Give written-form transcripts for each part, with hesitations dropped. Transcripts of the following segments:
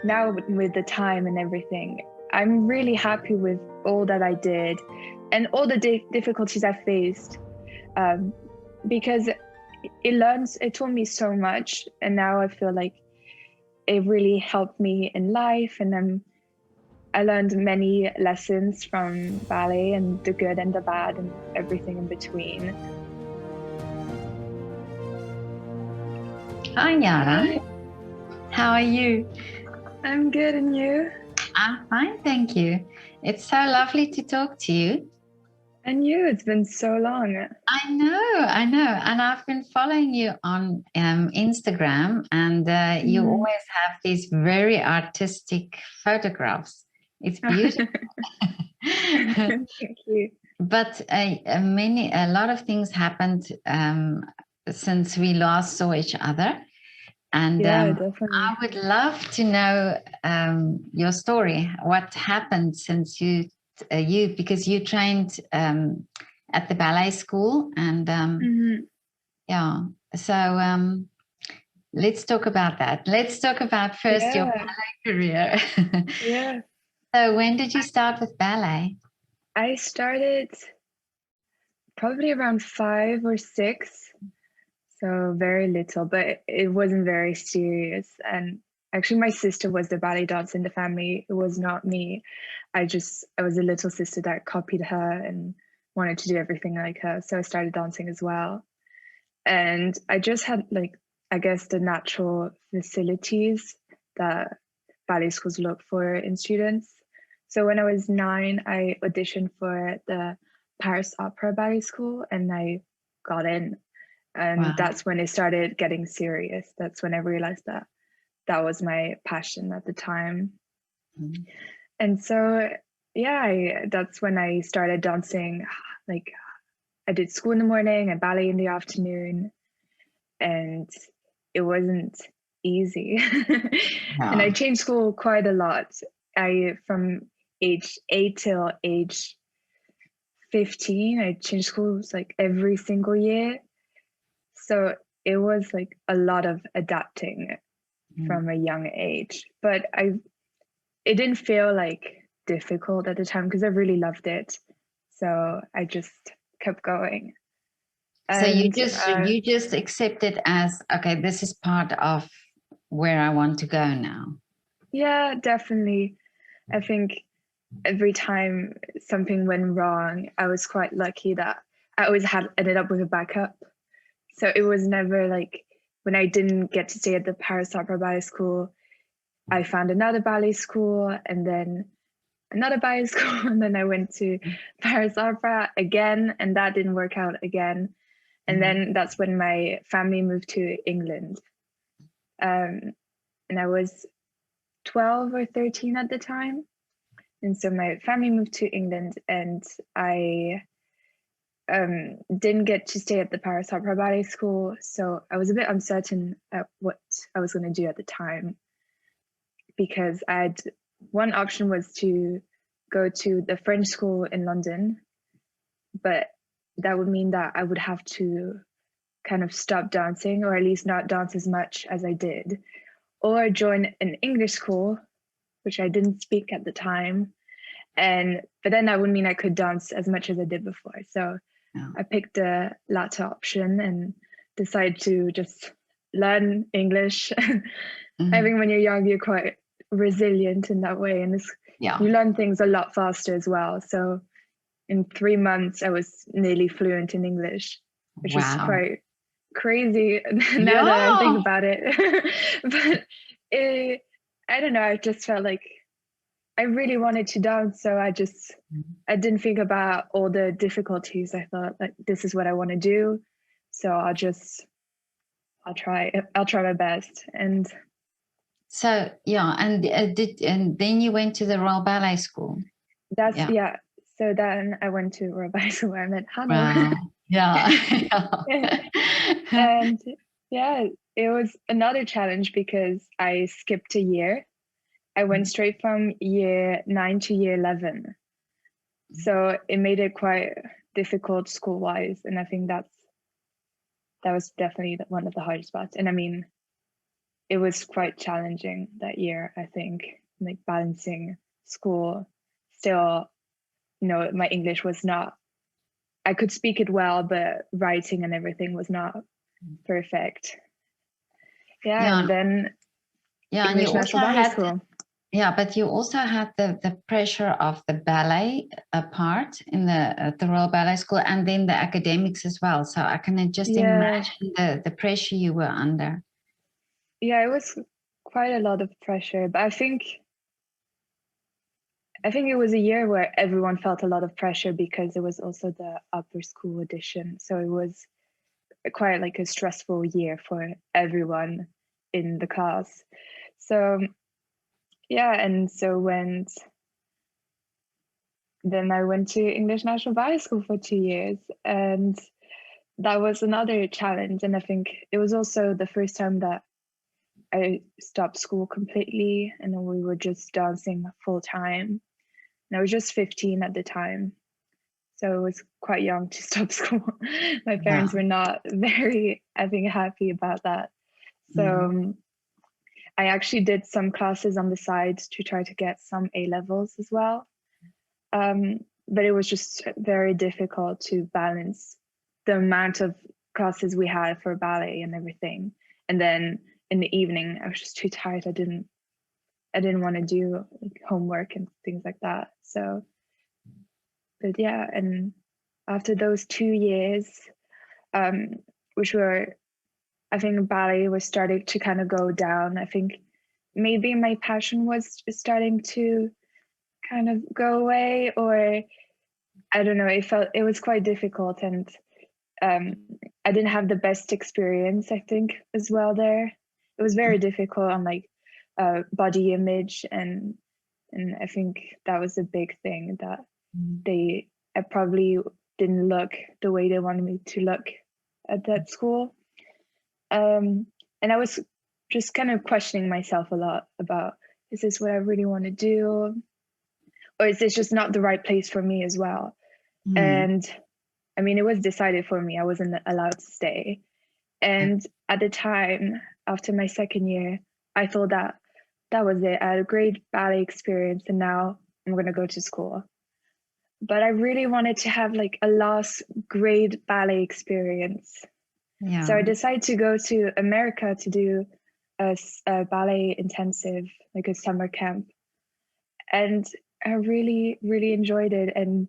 now with the time and everything, I'm really happy with all that I did and all the difficulties I faced, because it taught me so much, and now I feel like it really helped me in life, and I learned many lessons from ballet, and the good and the bad and everything in between. Hi, Jara. Hi. How are you? I'm good, and you? I'm fine, thank you. It's so lovely to talk to you. And you, it's been so long. I know. And I've been following you on Instagram, and you always have these very artistic photographs. It's beautiful. Thank you. But a lot of things happened since we last saw each other. And Yeah, definitely. I would love to know your story. What happened since you because you trained at the ballet school, and yeah. So let's talk about that. Let's talk about first your ballet career. Yeah. So when did you start with ballet? I started probably around 5 or 6. So very little, but it wasn't very serious. And actually, my sister was the ballet dancer in the family. It was not me. I was a little sister that copied her and wanted to do everything like her. So I started dancing as well. And I just had, like, I guess, the natural facilities that ballet schools look for in students. So when I was 9, I auditioned for the Paris Opera Ballet School, and I got in. And that's when it started getting serious. That's when I realized that that was my passion at the time. And so, yeah, that's when I started dancing. Like, I did school in the morning and ballet in the afternoon, and it wasn't easy. And I changed school quite a lot. From age 8 till age 15, I changed schools like every single year. So it was like a lot of adapting from a young age, but it didn't feel like difficult at the time because I really loved it. So I just kept going. So you just accept it as, okay, this is part of where I want to go now. Yeah, definitely. I think every time something went wrong, I was quite lucky that I always ended up with a backup. So it was never like, when I didn't get to stay at the Paris Opera Ballet School, I found another ballet school, and then another ballet school, and then I went to Paris Opera again, and that didn't work out again. And then that's when my family moved to England. And I was 12 or 13 at the time. And so my family moved to England, and I didn't get to stay at the Paris Opera Ballet School. So I was a bit uncertain at what I was going to do at the time, because one option was to go to the French school in London, but that would mean that I would have to kind of stop dancing, or at least not dance as much as I did, or join an English school, which I didn't speak at the time. But then that would mean I could dance as much as I did before. So I picked the latter option and decided to just learn English. I think when you're young, you're quite resilient in that way, and you learn things a lot faster as well. So in 3 months, I was nearly fluent in English, which is quite crazy now that I think about it. But I don't know, I just felt like I really wanted to dance, so I didn't think about all the difficulties. I thought, like, this is what I want to do, so I'll try my best. And so and then you went to the Royal Ballet School. So then I went to Royal Ballet School, where I met Hannah. And it was another challenge because I skipped a year. I went straight from year 9 to year 11. So it made it quite difficult school-wise. And I think that was definitely one of the hardest parts. And I mean, it was quite challenging that year, I think, like balancing school. Still, my English was not, I could speak it well, but writing and everything was not perfect. Yeah, and then and you English also National Ballet had School. but you also had the pressure of the ballet part in the Royal Ballet School, and then the academics as well. So I can just imagine the pressure you were under. Yeah, it was quite a lot of pressure, but I think it was a year where everyone felt a lot of pressure because it was also the upper school edition. So it was quite like a stressful year for everyone in the class. So yeah, and so then I went to English National Ballet School for 2 years, and that was another challenge. And I think it was also the first time that I stopped school completely, and we were just dancing full time. And I was just 15 at the time, so I was quite young to stop school. My parents were not very, I think, happy about that. So I actually did some classes on the side to try to get some A levels as well. But it was just very difficult to balance the amount of classes we had for ballet and everything. And then in the evening, I was just too tired. I didn't want to do like homework and things like that. So, but yeah, and after those 2 years, which were, I think ballet was starting to kind of go down. I think maybe my passion was starting to kind of go away, or I don't know, it was quite difficult, and I didn't have the best experience, I think, as well there. It was very difficult on like body image, and I think that was a big thing that I probably didn't look the way they wanted me to look at that school. And I was just kind of questioning myself a lot about, is this what I really want to do? Or is this just not the right place for me as well? And I mean, it was decided for me. I wasn't allowed to stay. And at the time, after my second year, I thought that was it. I had a great ballet experience, and now I'm going to go to school. But I really wanted to have like a last great ballet experience. Yeah. So I decided to go to America to do a ballet intensive, like a summer camp. And I really, really enjoyed it. And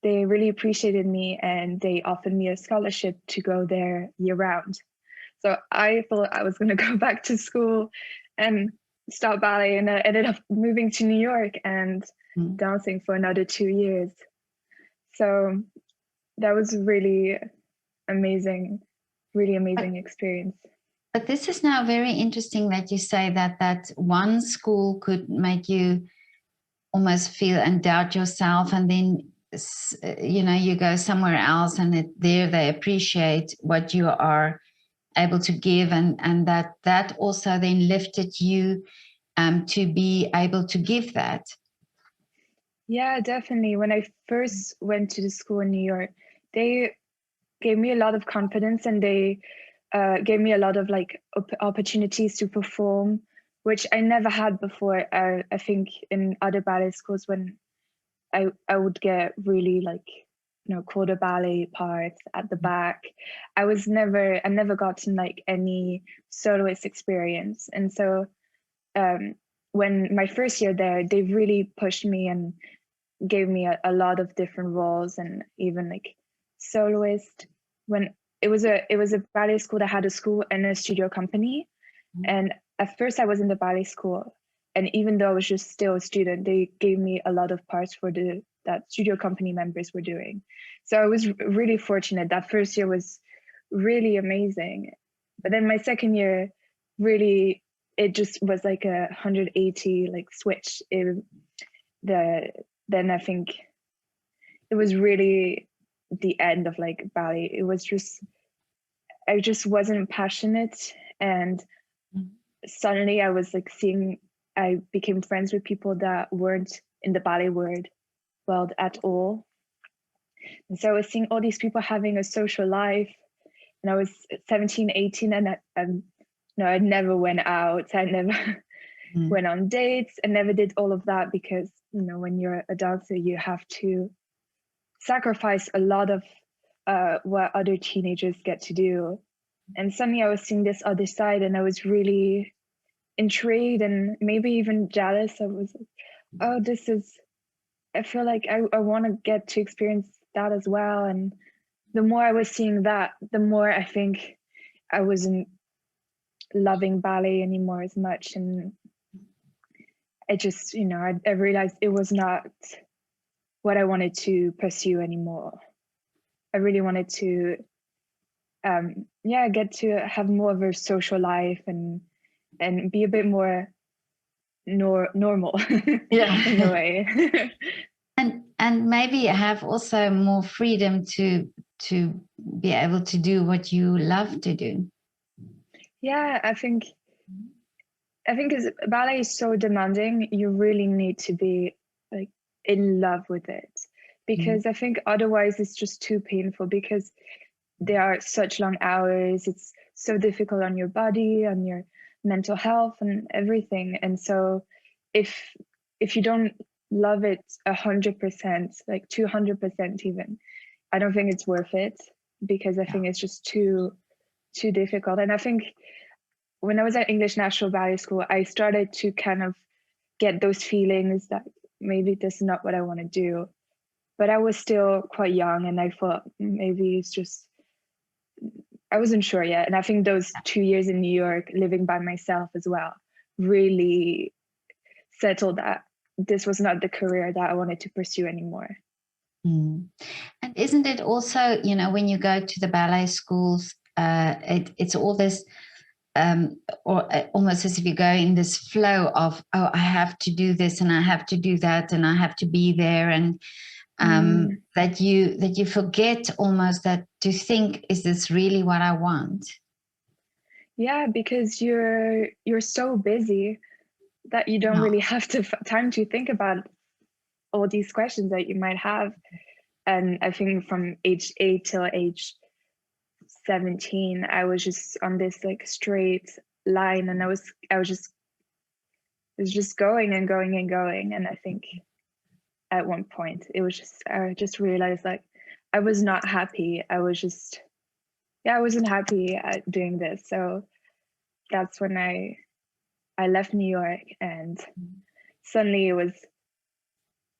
they really appreciated me, and they offered me a scholarship to go there year round. So I thought I was going to go back to school and start ballet, and I ended up moving to New York and dancing for another 2 years. So that was really amazing experience. But this is now very interesting that you say that one school could make you almost feel and doubt yourself, and then you go somewhere else, and there they appreciate what you are able to give, and that also then lifted you to be able to give that. Yeah, definitely. When I first went to the school in New York, they gave me a lot of confidence, and they gave me a lot of like opportunities to perform, which I never had before. I think in other ballet schools, when I would get really like quarter ballet parts at the back, I never gotten like any soloist experience. And so when my first year there, they really pushed me and gave me a lot of different roles, and even like soloist. When it was a ballet school that had a school and a studio company. And at first I was in the ballet school, and even though I was just still a student, they gave me a lot of parts for that studio company members were doing. So I was really fortunate. That first year was really amazing. But then my second year, really, it just was like a 180 like switch. Then I think it was really the end of like ballet. It was just, I just wasn't passionate, and suddenly I was like I became friends with people that weren't in the ballet world at all. And so I was seeing all these people having a social life, and I was 17, 18, and no, I never went out. I never went on dates. I never did all of that because, when you're a dancer, you have to sacrifice a lot of what other teenagers get to do. And suddenly I was seeing this other side and I was really intrigued and maybe even jealous. I was like, oh, I feel like I want to get to experience that as well. And the more I was seeing that, the more I think I wasn't loving ballet anymore as much. And I just, I realized it was not what I wanted to pursue anymore. I really wanted to, get to have more of a social life and be a bit more normal in a way. and maybe have also more freedom to be able to do what you love to do. Yeah, I think because ballet is so demanding, you really need to be like in love with it, because I think otherwise it's just too painful, because there are such long hours. It's so difficult on your body, on your mental health and everything. And so if you don't love it 100%, like 200% even, I don't think it's worth it, because I think it's just too difficult. And I think when I was at English National Ballet School, I started to kind of get those feelings that maybe this is not what I want to do. But I was still quite young and I thought maybe it's just, I wasn't sure yet. And I think those 2 years in New York, living by myself as well, really settled that this was not the career that I wanted to pursue anymore. And isn't it also, when you go to the ballet schools, it's all this, or almost as if you go in this flow of, oh, I have to do this and I have to do that and I have to be there, and that you forget almost that to think, is this really what I want? Yeah, because you're so busy that you don't really have time to think about all these questions that you might have. And I think from age 8 till age 17, I was just on this like straight line, and I was just going and going and going. And I think at one point I just realized like I was not happy. I wasn't happy at doing this. So that's when I left New York, and suddenly it was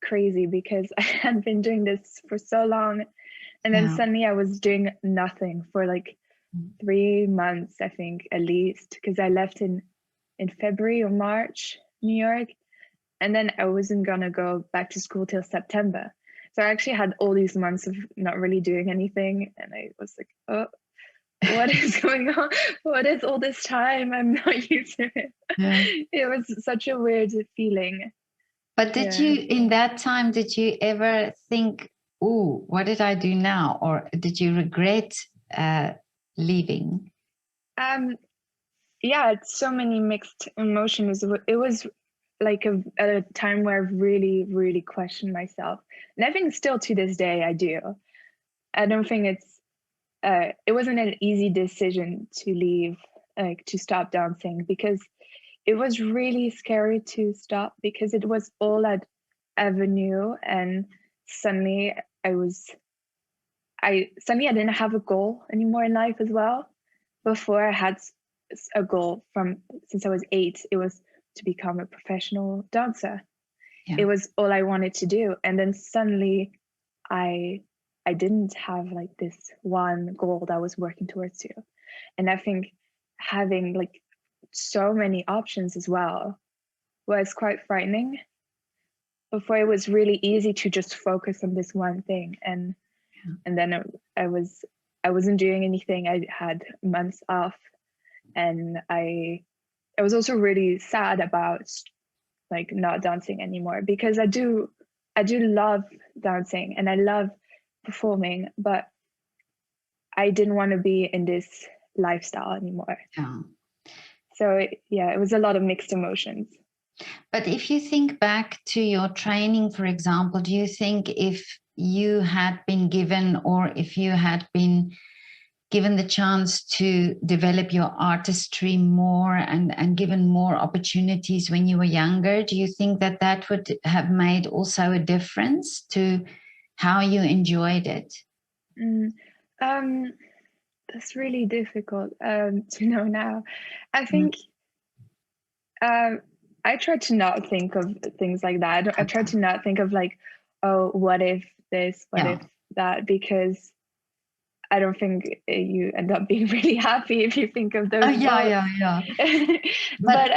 crazy because I had been doing this for so long, and then suddenly I was doing nothing for like 3 months, I think, at least, because I left in February or March, New York, and then I wasn't gonna go back to school till September. So I actually had all these months of not really doing anything, and I was like, oh, what is going on? What is all this time? I'm not used to it. Yeah. It was such a weird feeling. But did you, in that time, did you ever think, "Ooh, what did I do now?" Or did you regret leaving? Yeah, it's so many mixed emotions. It was like a time where I really, really questioned myself. And I think still to this day I do. I don't think it wasn't an easy decision to leave, like to stop dancing, because it was really scary to stop, because it was all that I ever knew. And suddenly I didn't have a goal anymore in life as well. Before, I had a goal since I was 8. It was to become a professional dancer. Yeah. It was all I wanted to do. And then suddenly I didn't have like this one goal that I was working towards to. And I think having like so many options as well was quite frightening. Before, it was really easy to just focus on this one thing. And then I wasn't doing anything. I had months off, and I was also really sad about like not dancing anymore, because I do love dancing and I love performing, but I didn't want to be in this lifestyle anymore. Yeah. So it was a lot of mixed emotions. But if you think back to your training, for example, do you think if you had been given, or if you had been given the chance to develop your artistry more and given more opportunities when you were younger, do you think that that would have made also a difference to how you enjoyed it? That's really difficult to know now. I think I try to not think of things like that. I try to not think of like, oh, what if this, what if that, because I don't think you end up being really happy if you think of those thoughts. But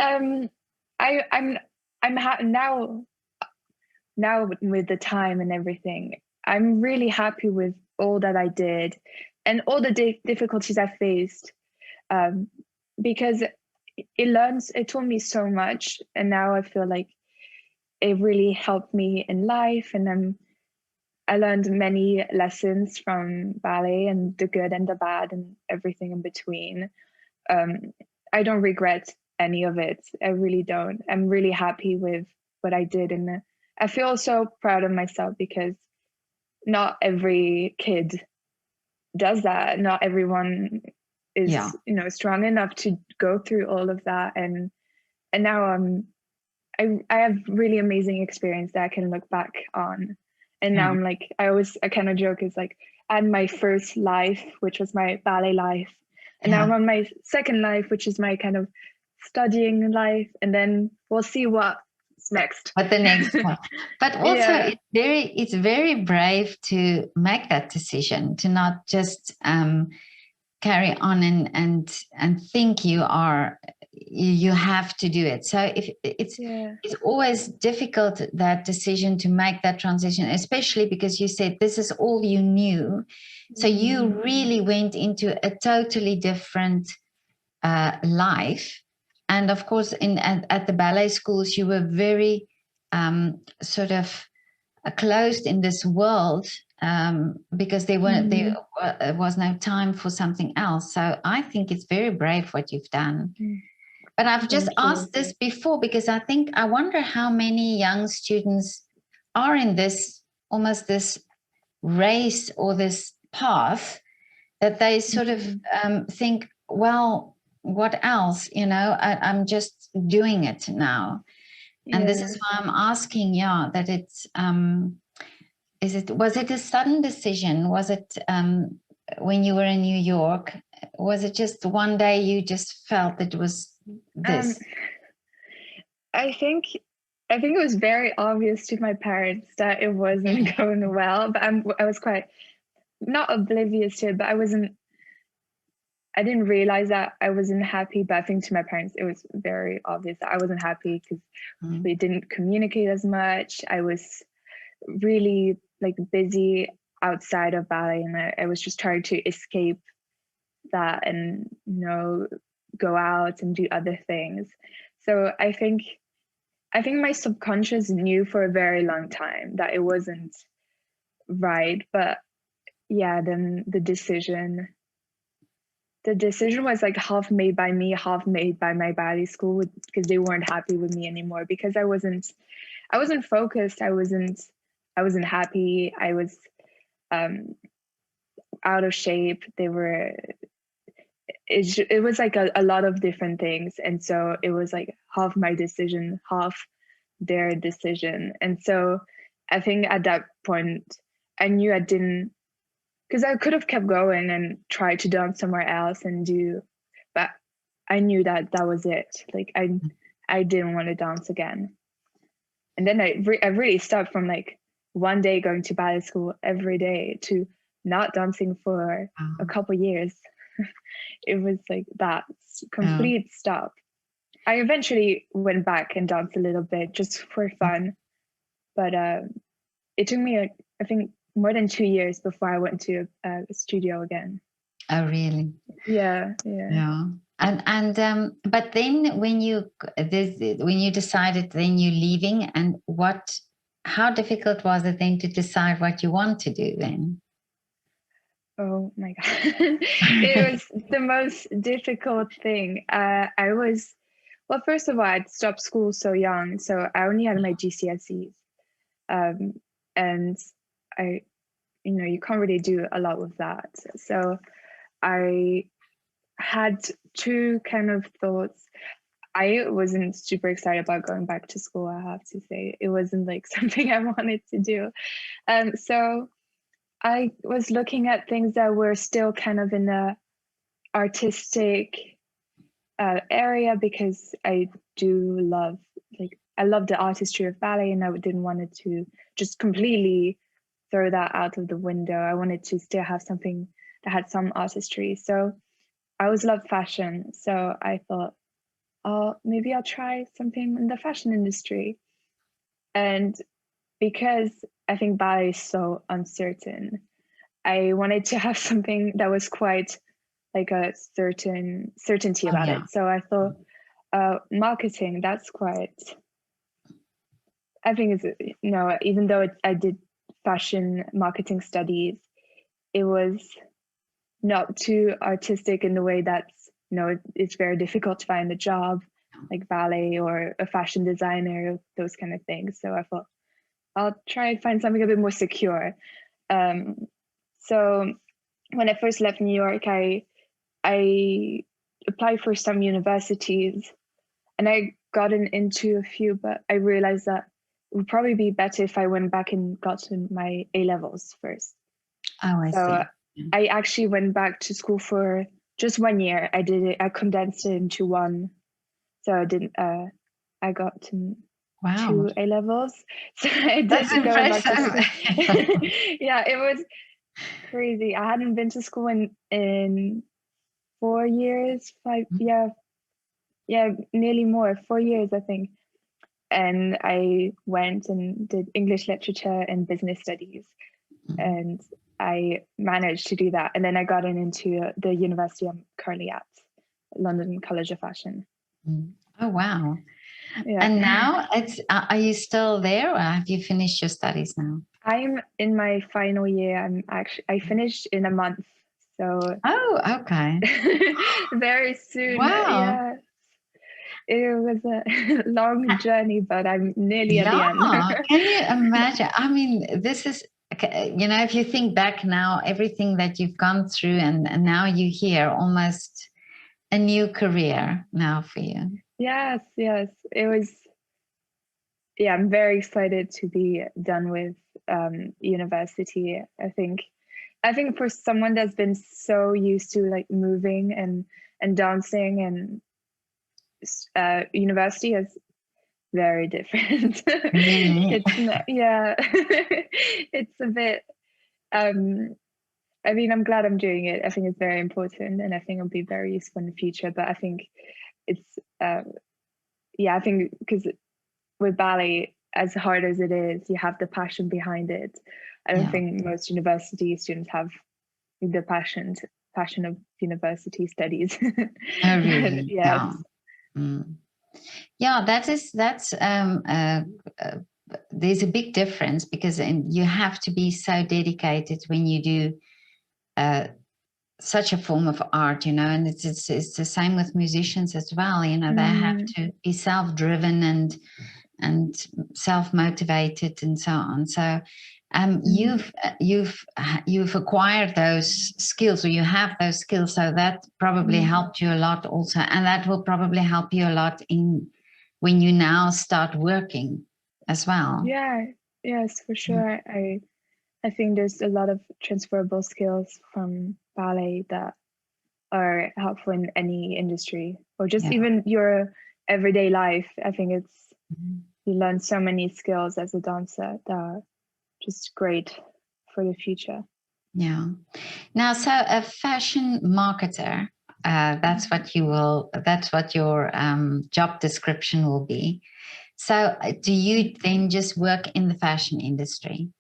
now with the time and everything, I'm really happy with all that I did and all the difficulties I faced, because it taught me so much, and now I feel like it really helped me in life, and I learned many lessons from ballet, and the good and the bad and everything in between. I don't regret any of it. I really don't. I'm really happy with what I did, and I feel so proud of myself because not every kid does that. Not everyone is, strong enough to go through all of that, and now I have really amazing experience that I can look back on. And now I'm like, I kind of joke, it's like I had my first life, which was my ballet life, and now I'm on my second life, which is my kind of studying life, and then we'll see what's next. But the next one. But also it's very brave to make that decision, to not just carry on and think you have to do it. So if it's always difficult, that decision, to make that transition, especially because you said this is all you knew. So you really went into a totally different life. And of course, at the ballet schools, you were very sort of closed in this world, because there was no time for something else. So I think it's very brave what you've done. But I've just asked this before because I wonder how many young students are in this, almost this race or this path, that they sort of think, well, what else? I'm just doing it now. And this is why I'm asking, that it's, was it a sudden decision? Was it when you were in New York? Was it just one day you just felt that it was this? I think it was very obvious to my parents that it wasn't going well, but I was quite not oblivious to it, but I didn't realize that I wasn't happy. But I think to my parents, it was very obvious that I wasn't happy because we didn't communicate as much. I was really busy outside of ballet, and I was just trying to escape that and go out and do other things. So I think my subconscious knew for a very long time that it wasn't right. But then the decision was half made by me, half made by my ballet school, because they weren't happy with me anymore, because I wasn't focused. I wasn't happy. I was out of shape. It was a lot of different things. And so it was half my decision, half their decision. And so I think at that point I knew I didn't, because I could have kept going and tried to dance somewhere else but I knew that was it. I didn't want to dance again. And then I really stopped from one day going to ballet school every day to not dancing for a couple years. It was that complete stop. I eventually went back and danced a little bit just for fun, but it took me I think more than 2 years before I went to a studio again. Oh, really? Yeah. And but then when you decided then you're leaving, and how difficult was it then to decide what you want to do then? Oh my God. It was the most difficult thing. Well, first of all, I'd stopped school so young, so I only had my GCSEs. And you can't really do a lot with that. So I had two kind of thoughts. I wasn't super excited about going back to school, I have to say. It wasn't like something I wanted to do. So I was looking at things that were still kind of in the artistic area, because I do love, like, I love the artistry of ballet, and I didn't want it to just completely throw that out of the window. I wanted to still have something that had some artistry. So I always loved fashion. So I thought, oh, maybe I'll try something in the fashion industry. And because I think ballet is so uncertain, I wanted to have something that was quite like a certainty about it. So I thought, marketing, that's quite, I think it's, even though I did fashion marketing studies, it was not too artistic in the way that's, it's very difficult to find a job like ballet or a fashion designer, those kind of things. So I thought, I'll try and find something a bit more secure. So when I first left New York, I applied for some universities, and I gotten into a few, but I realized that it would probably be better if I went back and got to my A levels first. Oh, I So see. I actually went back to school for just 1 year. I condensed it into one. So I got to Wow, 2 A levels. So I that's did going back to school. impressive. Yeah, it was crazy. I hadn't been to school in 4 years, nearly more, 4 years, I think. And I went and did English literature and business studies, and I managed to do that. And then I got into the university I'm currently at, London College of Fashion. Oh, wow. Yeah. And now are you still there, or have you finished your studies now? I'm in my final year. I finished in a month. So Oh, okay. very soon. Wow. Yeah. It was a long journey, but I'm nearly at the Yeah. end. Can you imagine? I mean, this is, if you think back now, everything that you've gone through, and now you're here, almost a new career now for you. Yes. It was, yeah, I'm very excited to be done with university. I think for someone that's been so used to like moving and dancing, and university is very different. Really? It's not, yeah. It's a bit. I mean, I'm glad I'm doing it. I think it's very important, and I think it'll be very useful in the future. But I think it's, I think because with ballet, as hard as it is, you have the passion behind it. I don't Yeah. think most university students have the passion of university studies. Oh, really? Yes. Yeah. Yeah, that's there's a big difference, because you have to be so dedicated when you do such a form of art, and it's the same with musicians as well. They have to be self-driven and self-motivated and so on. So you've acquired those skills, or you have those skills, so that probably helped you a lot also, and that will probably help you a lot when you now start working as well. Yeah, yes, for sure. I think there's a lot of transferable skills from ballet that are helpful in any industry, or just even your everyday life. I think it's you learn so many skills as a dancer that are just great for the future. Yeah. Now, so a fashion marketer, that's what your job description will be. So do you then just work in the fashion industry?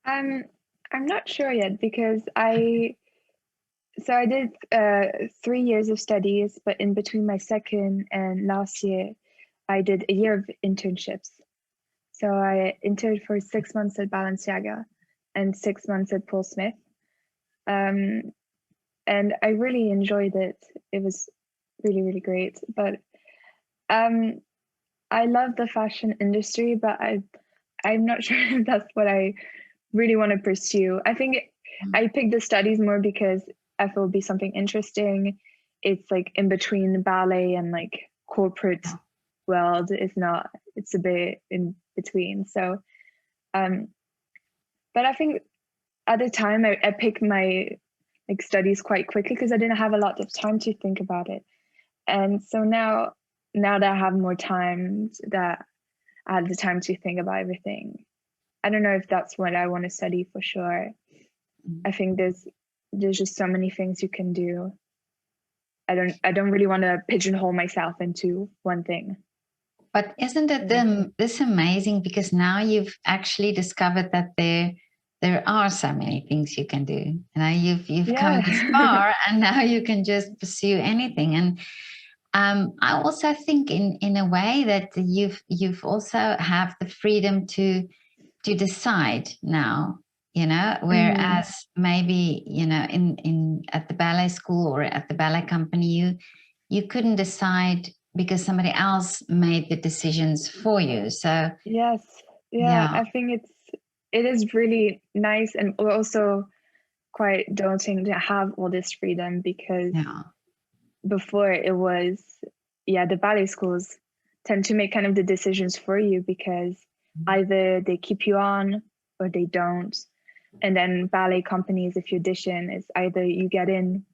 I'm not sure yet, because I did 3 years of studies, but in between my second and last year, I did a year of internships. So I interned for 6 months at Balenciaga and 6 months at Paul Smith. And I really enjoyed it. It was really, really great. But I love the fashion industry, but I'm not sure if that's what I really want to pursue. I think I picked the studies more because I thought would be something interesting. It's like in between ballet and like corporate world. It's a bit in between. So, but I think at the time I picked my like studies quite quickly because I didn't have a lot of time to think about it. And so now that I have more time, that I had the time to think about everything. I don't know if that's what I want to study for sure. I think there's just so many things you can do. I don't really want to pigeonhole myself into one thing. But isn't it this amazing, because now you've actually discovered that there are so many things you can do. You've come this far, and now you can just pursue anything. And I also think in a way that you've also have the freedom to decide now, whereas maybe, in at the ballet school or at the ballet company, you couldn't decide because somebody else made the decisions for you. So yes, yeah. I think it is really nice and also quite daunting to have all this freedom, because before it was, the ballet schools tend to make kind of the decisions for you, because either they keep you on or they don't. And then ballet companies, if you audition, it's either you get in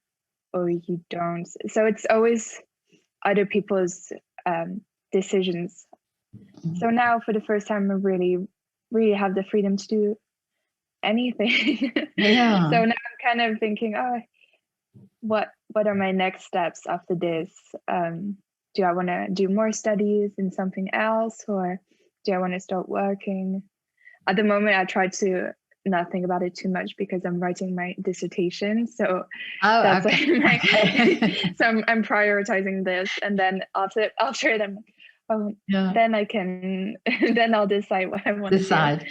or you don't. So it's always other people's decisions. So now for the first time, I really, really have the freedom to do anything. Yeah. So now I'm kind of thinking, what are my next steps after this? Do I want to do more studies in something else, or do I want to start working? At the moment, I try to not think about it too much because I'm writing my dissertation. So that's like so I'm prioritizing this, and then after it, I'm like, then I can, then I'll decide what I want to do.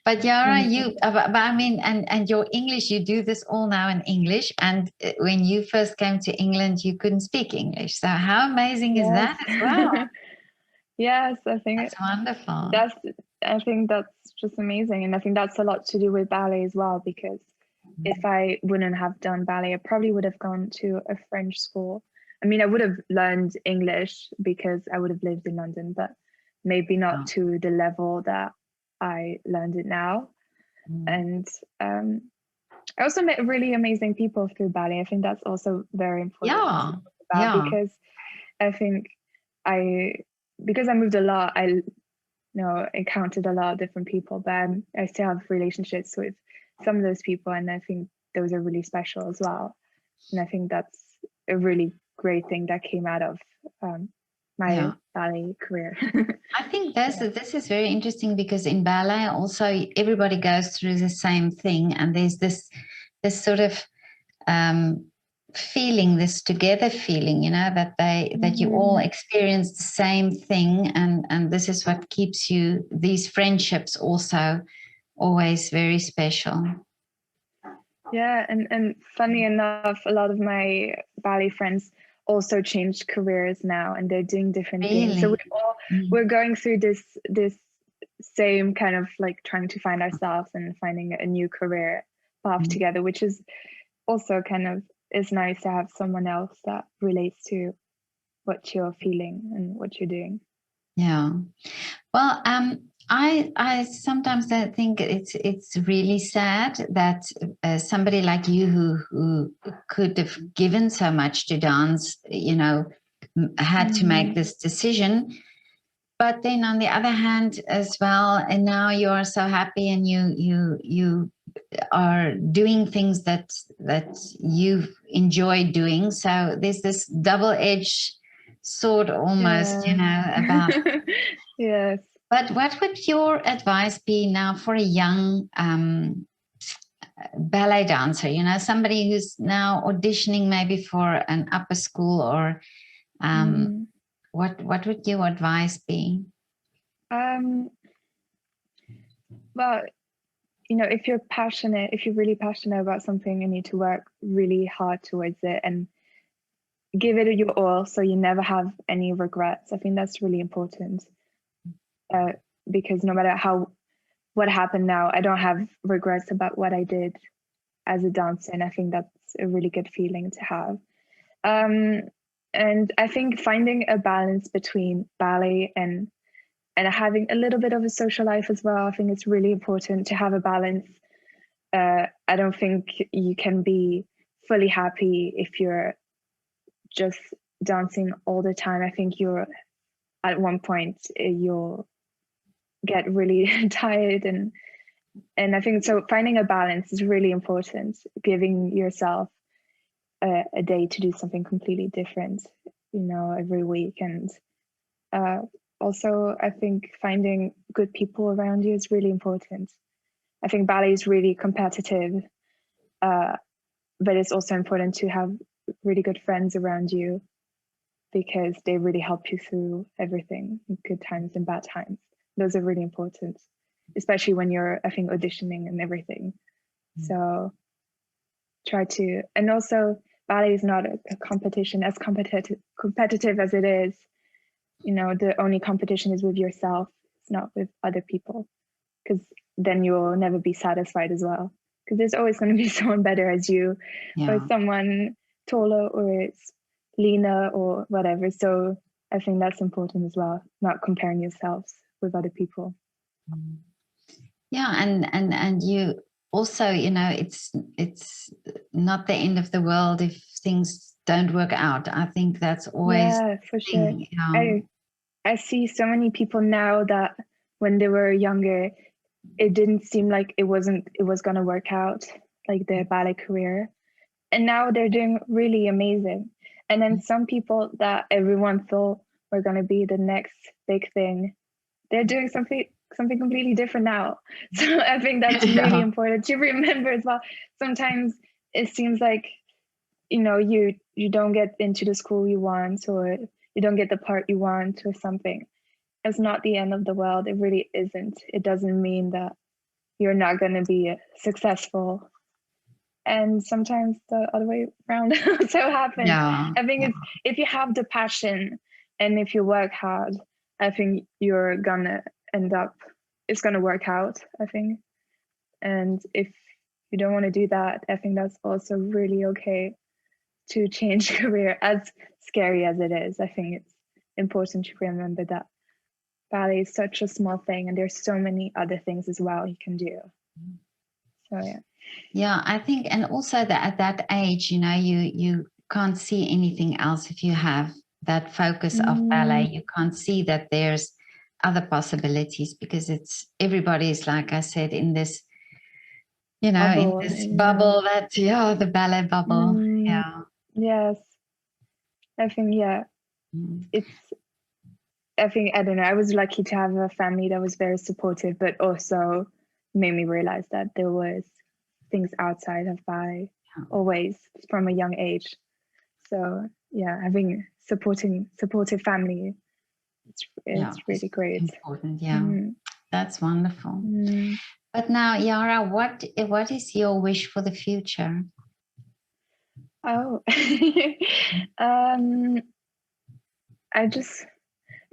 But Jara, but I mean, and your English, you do this all now in English. And when you first came to England, you couldn't speak English. So how amazing is that as well? Yes, I think that's wonderful. I think that's just amazing. And I think that's a lot to do with ballet as well, because if I wouldn't have done ballet, I probably would have gone to a French school. I mean, I would have learned English because I would have lived in London, but maybe not to the level that I learned it now. And I also met really amazing people through ballet. I think that's also very important to talk about, because I think because I moved a lot, I encountered a lot of different people, but I still have relationships with some of those people, and I think those are really special as well. And I think that's a really great thing that came out of my ballet career. I think this is very interesting, because in ballet also everybody goes through the same thing, and there's this sort of feeling, this together feeling, that you all experience the same thing, and this is what keeps these friendships also always very special. Yeah, and funny enough, a lot of my ballet friends also changed careers now, and they're doing different things. So we're going through this same kind of like trying to find ourselves and finding a new career path together, which is also kind of, it's nice to have someone else that relates to what you're feeling and what you're doing. Yeah. Well, I sometimes think it's really sad that somebody like you who could have given so much to dance, had to make this decision. But then on the other hand as well, and now you are so happy, and you are doing things that you enjoy doing. So there's this double-edged sword almost, about. Yes. But what would your advice be now for a young ballet dancer, somebody who's now auditioning maybe for an upper school, or what would your advice be? Well, if you're really passionate about something, you need to work really hard towards it and give it your all, so you never have any regrets. I think that's really important, because no matter what happened now, I don't have regrets about what I did as a dancer, and I think that's it's a really good feeling to have. And I think finding a balance between ballet and having a little bit of a social life as well, I think it's really important to have a balance. I don't think you can be fully happy if you're just dancing all the time. I think you're at one point you'll get really tired, and I think so finding a balance is really important, giving yourself a day to do something completely different, every week. And also I think finding good people around you is really important. I think ballet is really competitive, but it's also important to have really good friends around you, because they really help you through everything, good times and bad times. Those are really important, especially when you're, I think, auditioning and everything. So try to, and also ballet is not a competition as competitive as it is. The only competition is with yourself. It's not with other people, because then you'll never be satisfied as well. Because there's always going to be someone better as you, or someone taller, or it's leaner, or whatever. So I think that's important as well, not comparing yourselves with other people. Yeah, and you also, it's not the end of the world if things don't work out. I think that's always for sure. I see so many people now that when they were younger, it didn't seem like it was going to work out, like their ballet career, and now they're doing really amazing. And then some people that everyone thought were going to be the next big thing, they're doing something completely different now. So I think that's really important to remember as well. Sometimes it seems like, you don't get into the school you want, or you don't get the part you want or something. It's not the end of the world. It really isn't. It doesn't mean that you're not going to be successful. And sometimes the other way around also happens. I think it's, if you have the passion and if you work hard, I think you're gonna it's gonna work out, I think. And if you don't want to do that, I think that's also really okay to change career, as scary as it is. I think it's important to remember that ballet is such a small thing, and there's so many other things as well you can do. So yeah, I think, and also that at that age, you can't see anything else. If you have that focus of ballet, you can't see that there's other possibilities, because everybody's, like I said, in this, bubble, in this bubble that, the ballet bubble. Yes. I think, I don't know, I was lucky to have a family that was very supportive, but also made me realize that there was things outside of ballet always from a young age. So having supportive family, it's really great. Important. That's wonderful. But now, Jara, what is your wish for the future? Oh, it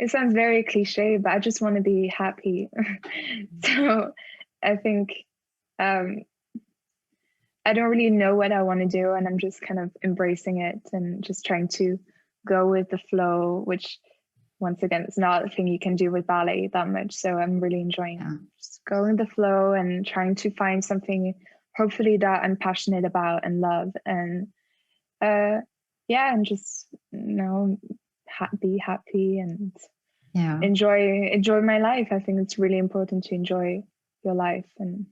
sounds very cliche, but I just want to be happy. So I think I don't really know what I want to do, and I'm just kind of embracing it and just trying to go with the flow, which once again, it's not a thing you can do with ballet that much. So I'm really enjoying just going with the flow and trying to find something, hopefully, that I'm passionate about and love, and and just be happy and enjoy my life. I think it's really important to enjoy your life and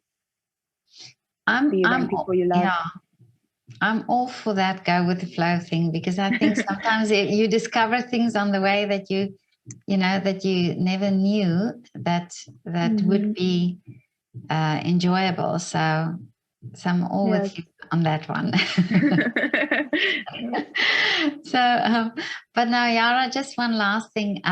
be around people you love. I'm all for that go with the flow thing, because I think sometimes you discover things on the way that you never knew that would be enjoyable. So I'm all with you on that one. So, but now, Jara, just one last thing.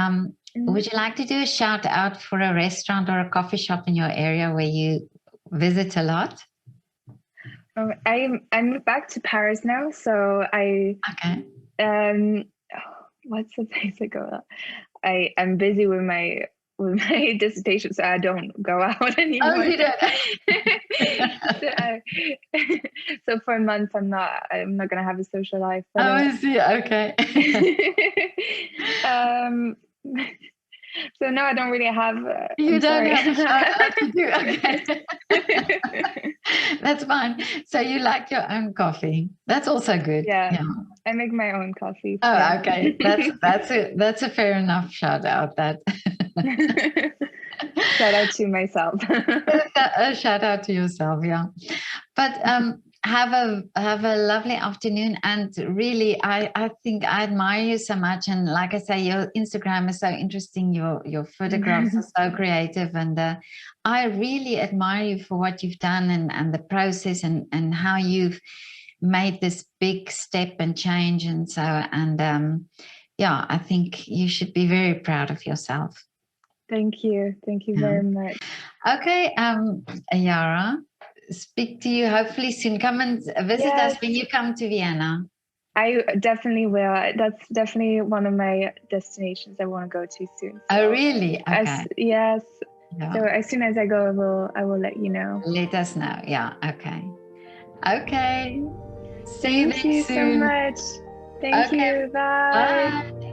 Would you like to do a shout out for a restaurant or a coffee shop in your area where you visit a lot? I moved back to Paris now, so what's the place I go? I'm busy with with my dissertation, so I don't go out anymore. Oh, you don't. So for a month, I'm not gonna have a social life. But, I see. Okay. So no, I don't really have. You I'm don't sorry. have a shout out to do. Okay. That's fine. So you like your own coffee. That's also good. Yeah. I make my own coffee. Oh, yeah. okay. That's a fair enough shout out. That. Shout out to myself. A shout out to yourself, yeah. But have a lovely afternoon, and really I think I admire you so much, and like I say, your Instagram is so interesting, your photographs are so creative, and I really admire you for what you've done, and the process, and how you've made this big step and change, and so, and yeah, I think you should be very proud of yourself. Thank you very much. Okay, Jara, speak to you hopefully soon. Come and visit us when you come to Vienna. I definitely will. That's definitely one of my destinations I want to go to soon. So Oh, really? Okay. Yes. Yeah. So as soon as I go, I will let you know. Let us know. Yeah. Okay. Okay. See Thank you soon. so much. Thank you. Bye. Bye.